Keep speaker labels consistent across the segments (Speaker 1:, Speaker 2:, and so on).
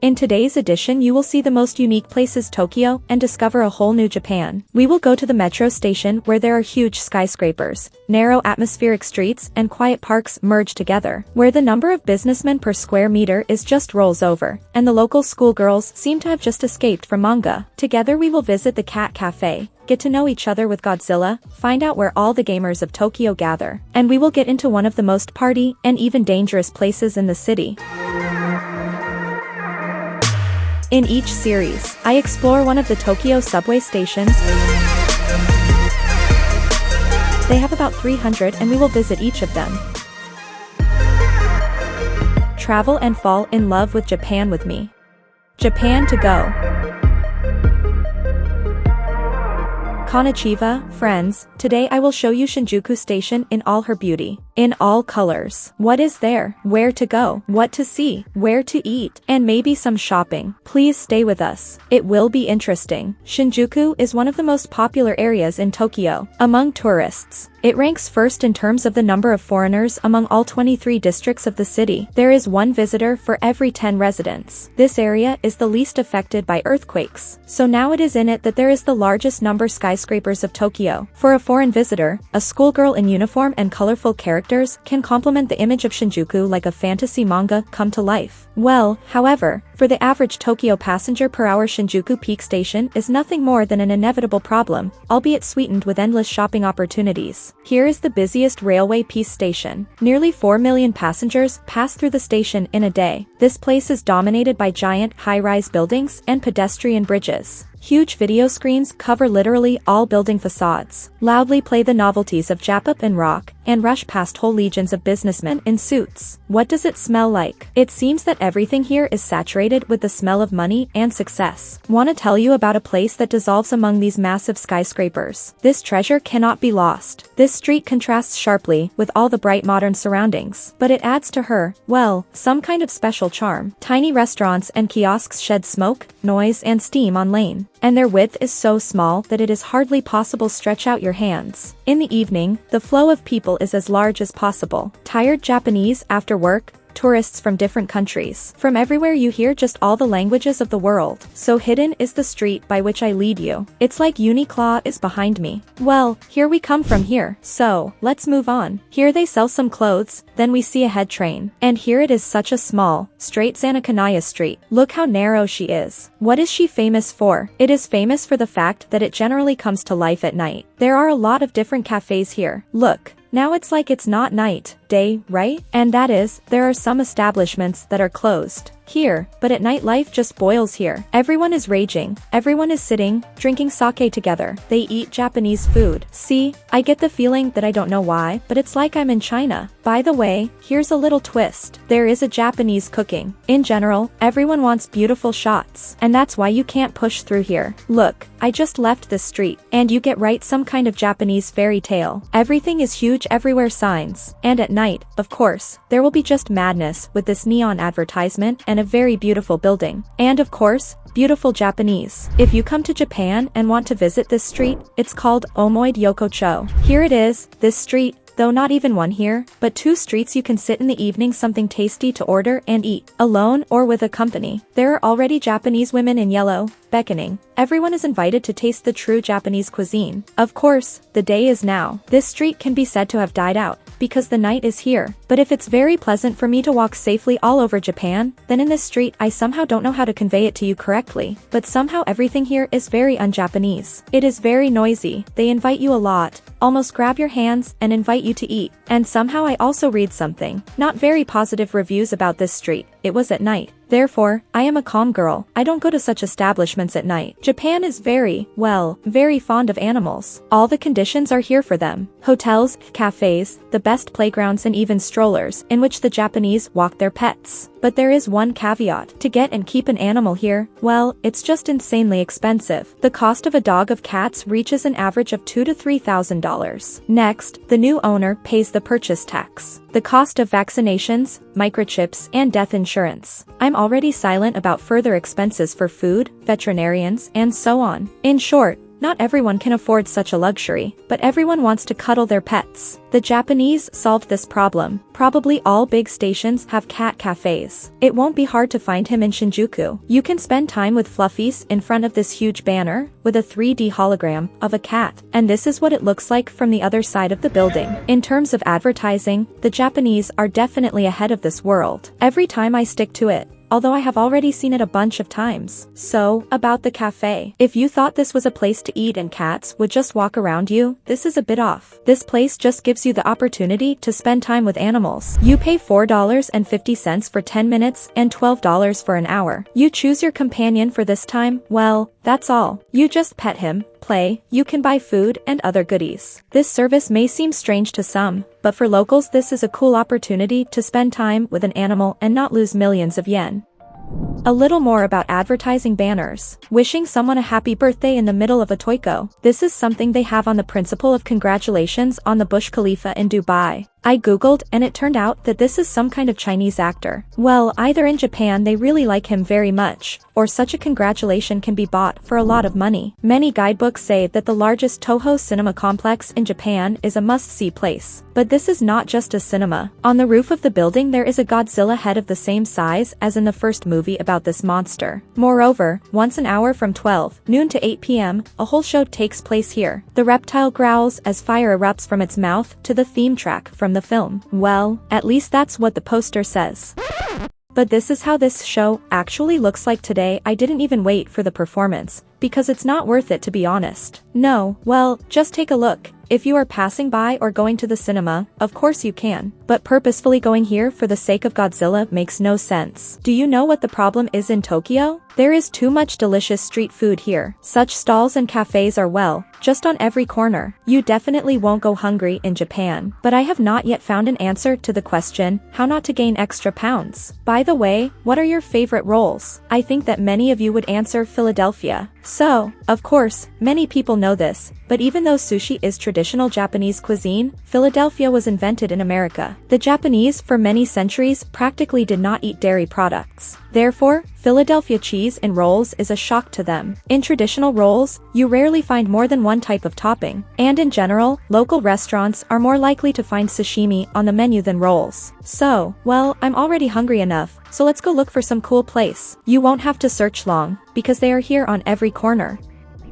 Speaker 1: In today's edition you will see the most unique places Tokyo and discover a whole new Japan. We will go to the metro station where there are huge skyscrapers, narrow atmospheric streets and quiet parks merge together, where the number of businessmen per square meter is just rolls over, and the local schoolgirls seem to have just escaped from manga. Together we will visit the Cat Cafe, get to know each other with Godzilla, find out where all the gamers of Tokyo gather, and we will get into one of the most party and even dangerous places in the city. In each series, I explore one of the Tokyo subway stations. They have about 300 and we will visit each of them. Travel and fall in love with Japan with me. Japan to go. Konnichiwa, friends, today I will show you Shinjuku Station in all her beauty. In all colors. What is there? Where to go? What to see? Where to eat? And maybe some shopping. Please stay with us. It will be interesting. Shinjuku is one of the most popular areas in Tokyo among tourists. It ranks first in terms of the number of foreigners among all 23 districts of the city. There is one visitor for every 10 residents. This area is the least affected by earthquakes. So now it is in it that there is the largest number skyscrapers of Tokyo. For a foreign visitor, a schoolgirl in uniform and colorful characters can complement the image of Shinjuku like a fantasy manga come to life. Well, however, for the average Tokyo passenger per hour, Shinjuku Peak Station is nothing more than an inevitable problem, albeit sweetened with endless shopping opportunities. Here is the busiest railway peace station. Nearly 4 million passengers pass through the station in a day. This place is dominated by giant, high-rise buildings and pedestrian bridges. Huge video screens cover literally all building facades, loudly play the novelties of J-pop and rock, and rush past whole legions of businessmen in suits. What does it smell like? It seems that everything here is saturated with the smell of money and success. Wanna tell you about a place that dissolves among these massive skyscrapers. This treasure cannot be lost. This street contrasts sharply with all the bright modern surroundings, but it adds to her, well, some kind of special charm. Tiny restaurants and kiosks shed smoke, noise and steam on lane, and their width is so small that it is hardly possible to stretch out your hands. In the evening, the flow of people is as large as possible. Tired Japanese after work, tourists from different countries. From everywhere you hear just all the languages of the world. So hidden is the street by which I lead you. It's like Uniqlo is behind me. Well, here we come from here. So, let's move on. Here they sell some clothes, then we see a head train. And here it is such a small, straight Zanakanaya street. Look how narrow she is. What is she famous for? It is famous for the fact that it generally comes to life at night. There are a lot of different cafes here. Look. Now it's like it's not night, day, right? And that is, there are some establishments that are closed here, but at night life just boils here. Everyone is raging, everyone is sitting, drinking sake together. They eat Japanese food. See, I get the feeling that I don't know why, but it's like I'm in China. By the way, here's a little twist. There is a Japanese cooking. In general, everyone wants beautiful shots, and that's why you can't push through here. Look, I just left this street, and you get right some kind of Japanese fairy tale. Everything is huge everywhere signs, and at night, of course, there will be just madness with this neon advertisement and a very beautiful building. And of course, beautiful Japanese. If you come to Japan and want to visit this street, it's called Omoide Yokocho. Here it is, this street, though not even one here, but 2 streets you can sit in the evening something tasty to order and eat, alone or with a company. There are already Japanese women in yellow, beckoning. Everyone is invited to taste the true Japanese cuisine. Of course, the day is now. This street can be said to have died out, because the night is here. But if it's very pleasant for me to walk safely all over Japan, then in this street I somehow don't know how to convey it to you correctly, but somehow everything here is very un-Japanese. It is very noisy, they invite you a lot, almost grab your hands and invite you to eat. And somehow I also read something, not very positive reviews about this street. It was at night. Therefore, I am a calm girl. I don't go to such establishments at night. Japan is very, well, very fond of animals. All the conditions are here for them. Hotels, cafes, the best playgrounds and even strollers, in which the Japanese walk their pets. But there is one caveat. To get and keep an animal here, well, it's just insanely expensive. The cost of a dog of cats reaches an average of $2,000 to $3,000. Next, the new owner pays the purchase tax. The cost of vaccinations, microchips, and death insurance. I'm already silent about further expenses for food, veterinarians, and so on. In short, not everyone can afford such a luxury, but everyone wants to cuddle their pets. The Japanese solved this problem. Probably all big stations have cat cafes. It won't be hard to find him in Shinjuku. You can spend time with fluffies in front of this huge banner with a 3D hologram of a cat, and this is what it looks like from the other side of the building. In terms of advertising, the Japanese are definitely ahead of this world. Every time I stick to it, although I have already seen it a bunch of times. So, about the cafe. If you thought this was a place to eat and cats would just walk around you, this is a bit off. This place just gives you the opportunity to spend time with animals. You pay $4.50 for 10 minutes and $12 for an hour. You choose your companion for this time, well, that's all. You just pet him, play, you can buy food and other goodies. This service may seem strange to some, but for locals this is a cool opportunity to spend time with an animal and not lose millions of yen. A little more about advertising banners. Wishing someone a happy birthday in the middle of a toiko. This is something they have on the principle of congratulations on the Burj Khalifa in Dubai. I googled and it turned out that this is some kind of Chinese actor. Well, either in Japan they really like him very much, or such a congratulation can be bought for a lot of money. Many guidebooks say that the largest Toho cinema complex in Japan is a must-see place. But this is not just a cinema. On the roof of the building there is a Godzilla head of the same size as in the first movie about this monster. Moreover, once an hour from 12 noon to 8 p.m., a whole show takes place here. The reptile growls as fire erupts from its mouth to the theme track from the film. Well, at least that's what the poster says. But this is how this show actually looks like today. I didn't even wait for the performance, because it's not worth it to be honest. No, well, just take a look. If you are passing by or going to the cinema, of course you can. But purposefully going here for the sake of Godzilla makes no sense. Do you know what the problem is in Tokyo? There is too much delicious street food here. Such stalls and cafes are well, just on every corner. You definitely won't go hungry in Japan. But I have not yet found an answer to the question, how not to gain extra pounds. By the way, what are your favorite rolls? I think that many of you would answer Philadelphia. So, of course, many people know this, but even though sushi is traditional Japanese cuisine, Philadelphia was invented in America. The Japanese for many centuries practically did not eat dairy products. Therefore, Philadelphia cheese in rolls is a shock to them. In traditional rolls, you rarely find more than one type of topping, and in general, local restaurants are more likely to find sashimi on the menu than rolls. So, well, I'm already hungry enough, so let's go look for some cool place. You won't have to search long, because they are here on every corner.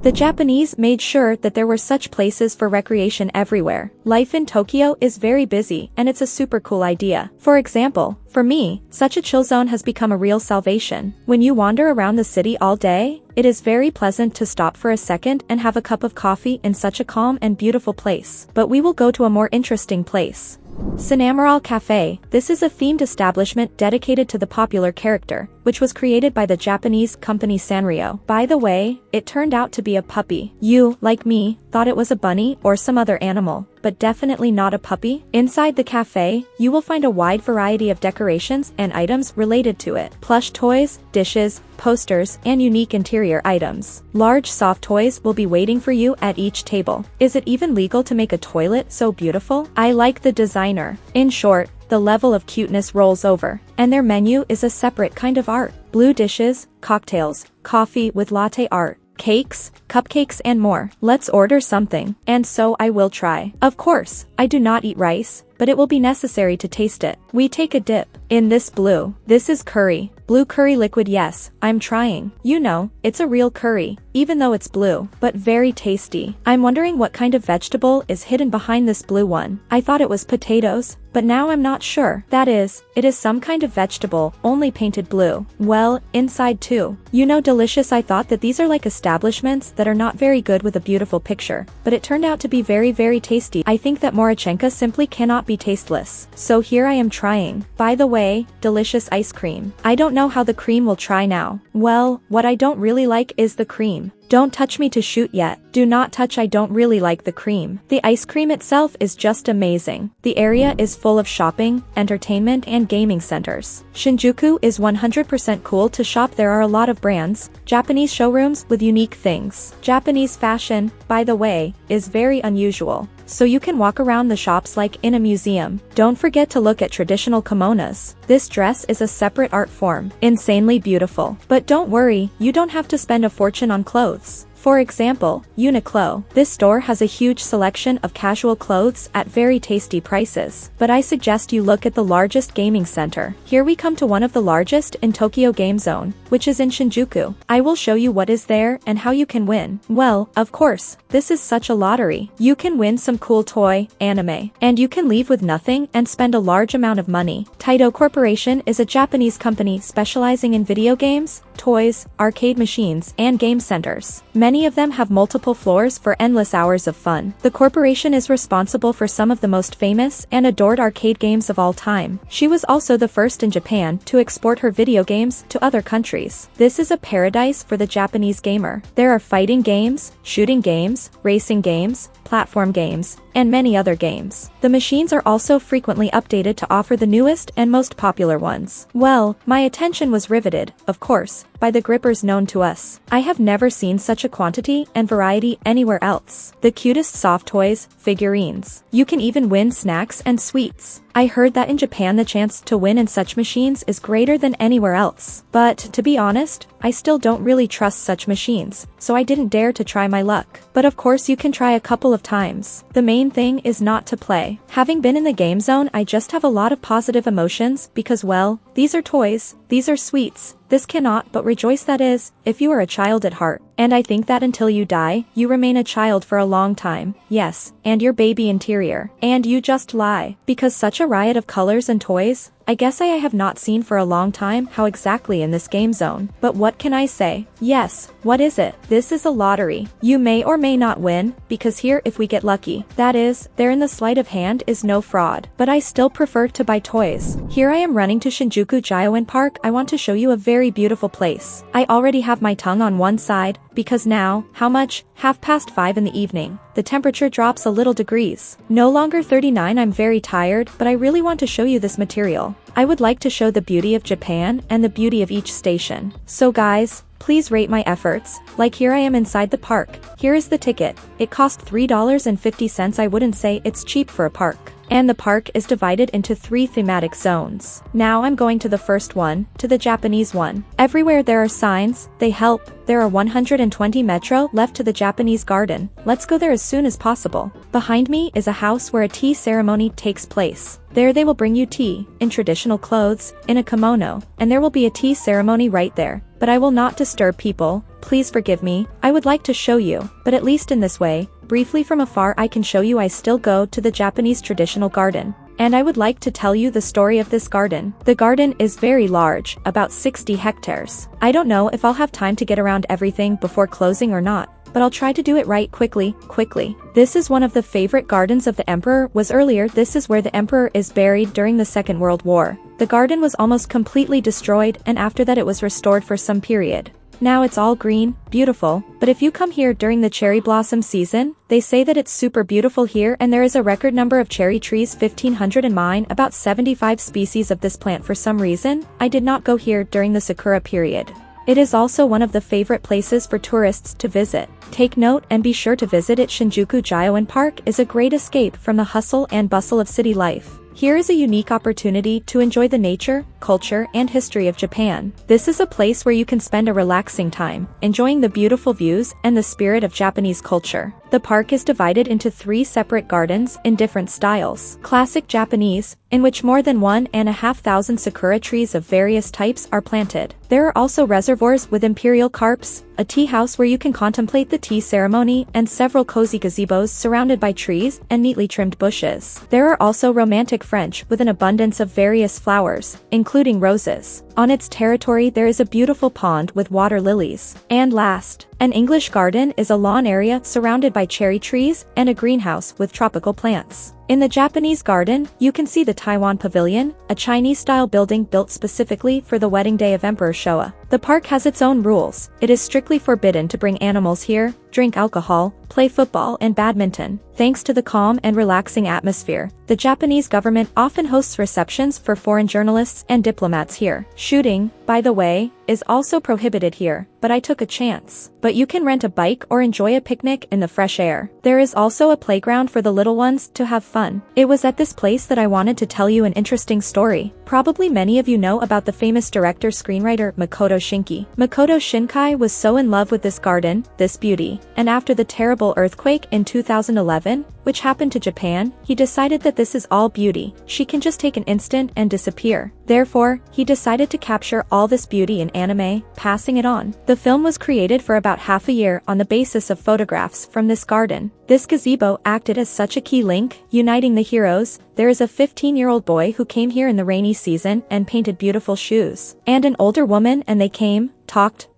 Speaker 1: The Japanese made sure that there were such places for recreation everywhere. Life in Tokyo is very busy and it's a super cool idea. For example, for me, such a chill zone has become a real salvation. When you wander around the city all day, it is very pleasant to stop for a second and have a cup of coffee in such a calm and beautiful place. But we will go to a more interesting place. Cinnamoroll Cafe. This is a themed establishment dedicated to the popular character, which was created by the Japanese company Sanrio. By the way, it turned out to be a puppy. You, like me, thought it was a bunny or some other animal, but definitely not a puppy. Inside the cafe, you will find a wide variety of decorations and items related to it. Plush toys, dishes, posters, and unique interior items. Large soft toys will be waiting for you at each table. Is it even legal to make a toilet so beautiful? I like the designer. In short, the level of cuteness rolls over, and their menu is a separate kind of art. Blue dishes, cocktails, coffee with latte art, cakes, cupcakes and more. Let's order something, and so I will try. Of course, I do not eat rice, but it will be necessary to taste it. We take a dip in this blue. This is curry. Blue curry liquid. Yes, I'm trying. You know, it's a real curry, even though it's blue, but very tasty. I'm wondering what kind of vegetable is hidden behind this blue one. I thought it was potatoes, but now I'm not sure. That is, it is some kind of vegetable, only painted blue. Well, inside too. You know, delicious. I thought that these are like establishments that are not very good with a beautiful picture, but it turned out to be very, very tasty. I think that Morichenka simply cannot be tasteless. So here I am trying. By the way, delicious ice cream. I don't know how the cream will try now. Well, what I don't really like is the cream. Don't touch me to shoot yet. Do not touch. I don't really like the cream. The ice cream itself is just amazing. The area is full of shopping, entertainment and gaming centers. Shinjuku is 100% cool to shop. There are a lot of brands, Japanese showrooms with unique things. Japanese fashion, by the way, is very unusual. So you can walk around the shops like in a museum. Don't forget to look at traditional kimonos. This dress is a separate art form. Insanely beautiful. But don't worry, you don't have to spend a fortune on clothes. For example, Uniqlo. This store has a huge selection of casual clothes at very tasty prices. But I suggest you look at the largest gaming center. Here we come to one of the largest in Tokyo Game Zone, which is in Shinjuku. I will show you what is there and how you can win. Well, of course, this is such a lottery. You can win some cool toy, anime, and you can leave with nothing and spend a large amount of money. Taito Corporation is a Japanese company specializing in video games, toys, arcade machines, and game centers. Many of them have multiple floors for endless hours of fun. The corporation is responsible for some of the most famous and adored arcade games of all time. She was also the first in Japan to export her video games to other countries. This is a paradise for the Japanese gamer. There are fighting games, shooting games, racing games, platform games, and many other games. The machines are also frequently updated to offer the newest and most popular ones. Well, my attention was riveted, of course, by the grippers known to us. I have never seen such a quantity and variety anywhere else. The cutest soft toys, figurines. You can even win snacks and sweets. I heard that in Japan the chance to win in such machines is greater than anywhere else. But, to be honest, I still don't really trust such machines, so I didn't dare to try my luck. But of course you can try a couple of times. The main thing is not to play. Having been in the game zone, I just have a lot of positive emotions because, well, these are toys, these are sweets. This cannot but rejoice, that is, if you are a child at heart. And I think that until you die, you remain a child for a long time. Yes, and your baby interior. And you just lie. Because such a riot of colors and toys, I guess I have not seen for a long time how exactly in this game zone. But what can I say? Yes, what is it? This is a lottery. You may or may not win, because here if we get lucky, that is, there in the sleight of hand is no fraud. But I still prefer to buy toys. Here I am running to Shinjuku Gyoen Park. I want to show you a very beautiful place. I already have my tongue on one side, because now, how much? 5:30 in the evening. The temperature drops a little degrees. No longer 39. I'm very tired, but I really want to show you this material. I would like to show the beauty of Japan and the beauty of each station. So guys, please rate my efforts. Like here I am inside the park. Here is the ticket. It cost $3.50. I wouldn't say it's cheap for a park. And the park is divided into 3 thematic zones. Now I'm going to the first one, to the Japanese one. Everywhere there are signs, they help. There are 120 metro left to the Japanese garden. Let's go there as soon as possible. Behind me is a house where a tea ceremony takes place. There they will bring you tea, in traditional clothes, in a kimono, and there will be a tea ceremony right there. But I will not disturb people, please forgive me. I would like to show you, but at least in this way, briefly from afar I can show you I still go to the Japanese traditional garden. And I would like to tell you the story of this garden. The garden is very large, about 60 hectares. I don't know if I'll have time to get around everything before closing or not, but I'll try to do it right quickly. This is one of the favorite gardens of the emperor was earlier. This is where the emperor is buried during the Second World War. The garden was almost completely destroyed and after that it was restored for some period. Now it's all green, beautiful, but if you come here during the cherry blossom season, they say that it's super beautiful here and there is a record number of cherry trees 1500 in mine, about 75 species of this plant for some reason. I did not go here during the sakura period. It is also one of the favorite places for tourists to visit. Take note and be sure to visit it. Shinjuku Gyoen Park is a great escape from the hustle and bustle of city life. Here is a unique opportunity to enjoy the nature, culture, and history of Japan. This is a place where you can spend a relaxing time, enjoying the beautiful views and the spirit of Japanese culture. The park is divided into 3 separate gardens in different styles. Classic Japanese, in which more than 1,500 sakura trees of various types are planted. There are also reservoirs with imperial carps, a tea house where you can contemplate the tea ceremony, and several cozy gazebos surrounded by trees and neatly trimmed bushes. There are also romantic French with an abundance of various flowers, including roses. On its territory there is a beautiful pond with water lilies. And last, an English garden is a lawn area surrounded by cherry trees and a greenhouse with tropical plants. In the Japanese garden, you can see the Taiwan Pavilion, a Chinese-style building built specifically for the wedding day of Emperor Showa. The park has its own rules. It is strictly forbidden to bring animals here, drink alcohol, play football and badminton. Thanks to the calm and relaxing atmosphere, the Japanese government often hosts receptions for foreign journalists and diplomats here. Shooting, by the way, is also prohibited here, but I took a chance. But you can rent a bike or enjoy a picnic in the fresh air. There is also a playground for the little ones to have fun. It was at this place that I wanted to tell you an interesting story. Probably many of you know about the famous director-screenwriter Makoto Shinki. Makoto Shinkai was so in love with this garden, this beauty, and after the terrible earthquake in 2011, which happened to Japan, he decided that this is all beauty. She can just take an instant and disappear. Therefore, he decided to capture all this beauty in anime, passing it on. The film was created for about half a year on the basis of photographs from this garden. This gazebo acted as such a key link, uniting the heroes. There is a 15-year-old boy who came here in the rainy season and painted beautiful shoes. And an older woman, and they came, talked,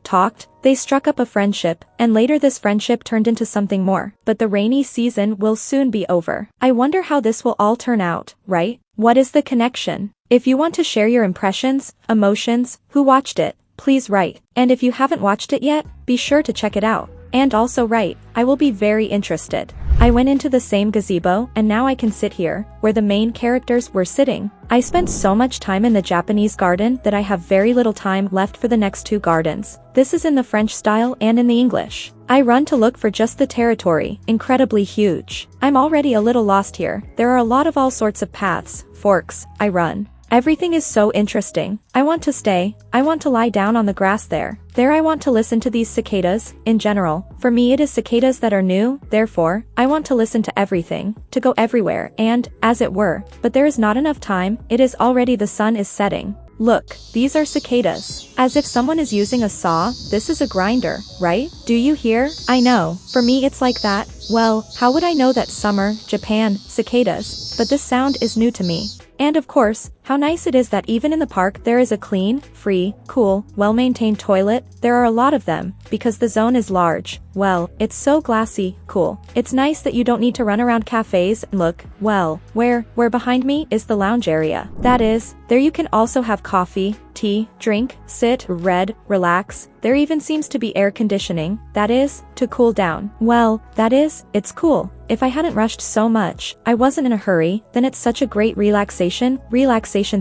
Speaker 1: they struck up a friendship, and later this friendship turned into something more. But the rainy season will soon be over. I wonder how this will all turn out, right? What is the connection? If you want to share your impressions, emotions, who watched it, please write. And if you haven't watched it yet, be sure to check it out. And also write, I will be very interested. I went into the same gazebo, and now I can sit here, where the main characters were sitting. I spent so much time in the Japanese garden that I have very little time left for the next two gardens. This is in the French style and in the English. I run to look for just the territory, incredibly huge. I'm already a little lost here. There are a lot of all sorts of paths, forks, I run. Everything is so interesting. I want to stay. I want to lie down on the grass there. There I want to listen to these cicadas, in general. For me it is cicadas that are new, therefore, I want to listen to everything, to go everywhere and, as it were. But there is not enough time, it is already the sun is setting. Look, these are cicadas. As if someone is using a saw, this is a grinder, right? Do you hear? I know. For me it's like that. Well, how would I know that summer, Japan, cicadas? But this sound is new to me. And of course, how nice it is that even in the park there is a clean, free, cool, well-maintained toilet. There are a lot of them, because the zone is large. Well, it's so glassy, cool. It's nice that you don't need to run around cafes and look, well, where behind me is the lounge area. That is, there you can also have coffee, tea, drink, sit, read, relax. There even seems to be air conditioning, that is, to cool down. Well, that is, it's cool. If I hadn't rushed so much, I wasn't in a hurry, then it's such a great relaxation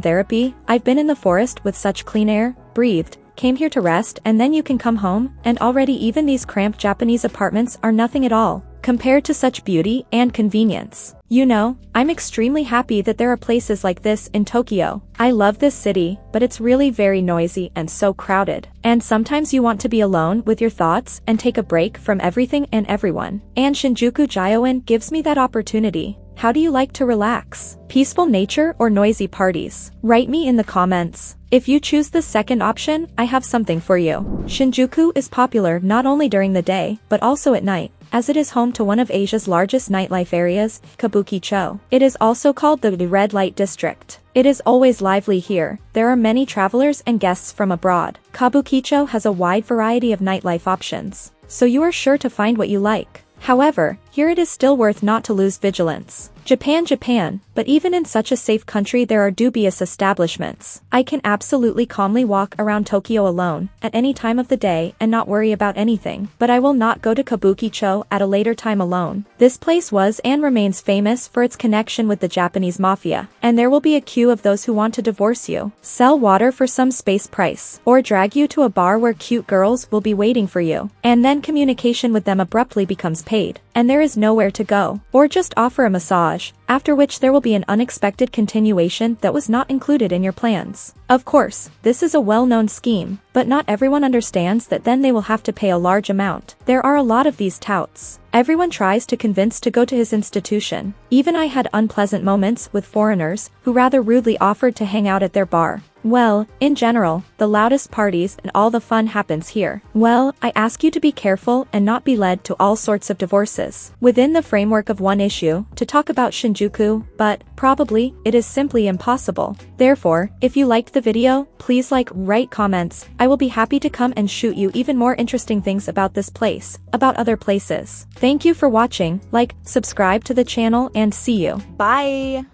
Speaker 1: therapy. I've been in the forest with such clean air, breathed, came here to rest, and then you can come home, and already even these cramped Japanese apartments are nothing at all, compared to such beauty and convenience. You know, I'm extremely happy that there are places like this in Tokyo. I love this city, but it's really very noisy and so crowded. And sometimes you want to be alone with your thoughts and take a break from everything and everyone. And Shinjuku Gyoen gives me that opportunity. How do you like to relax? Peaceful nature or noisy parties? Write me in the comments. If you choose the second option, I have something for you. Shinjuku is popular not only during the day, but also at night, as it is home to one of Asia's largest nightlife areas, Kabukicho. It is also called the red light district. It is always lively here. There are many travelers and guests from abroad. Kabukicho has a wide variety of nightlife options, so you are sure to find what you like. However, here it is still worth not to lose vigilance. Japan, but even in such a safe country there are dubious establishments. I can absolutely calmly walk around Tokyo alone, at any time of the day and not worry about anything, but I will not go to Kabukicho at a later time alone. This place was and remains famous for its connection with the Japanese mafia, and there will be a queue of those who want to divorce you, sell water for some space price, or drag you to a bar where cute girls will be waiting for you, and then communication with them abruptly becomes paid, and there is nowhere to go, or just offer a massage, after which there will be an unexpected continuation that was not included in your plans. Of course, this is a well-known scheme, but not everyone understands that then they will have to pay a large amount. There are a lot of these touts. Everyone tries to convince to go to his institution. Even I had unpleasant moments with foreigners who rather rudely offered to hang out at their bar. Well, in general, the loudest parties and all the fun happens here. Well, I ask you to be careful and not be led to all sorts of divorces within the framework of one issue to talk about Shinjuku, but probably it is simply impossible. Therefore, if you liked the video, please like, write comments. I will be happy to come and shoot you even more interesting things about this place, about other places. Thank you for watching, like, subscribe to the channel and see you.
Speaker 2: Bye!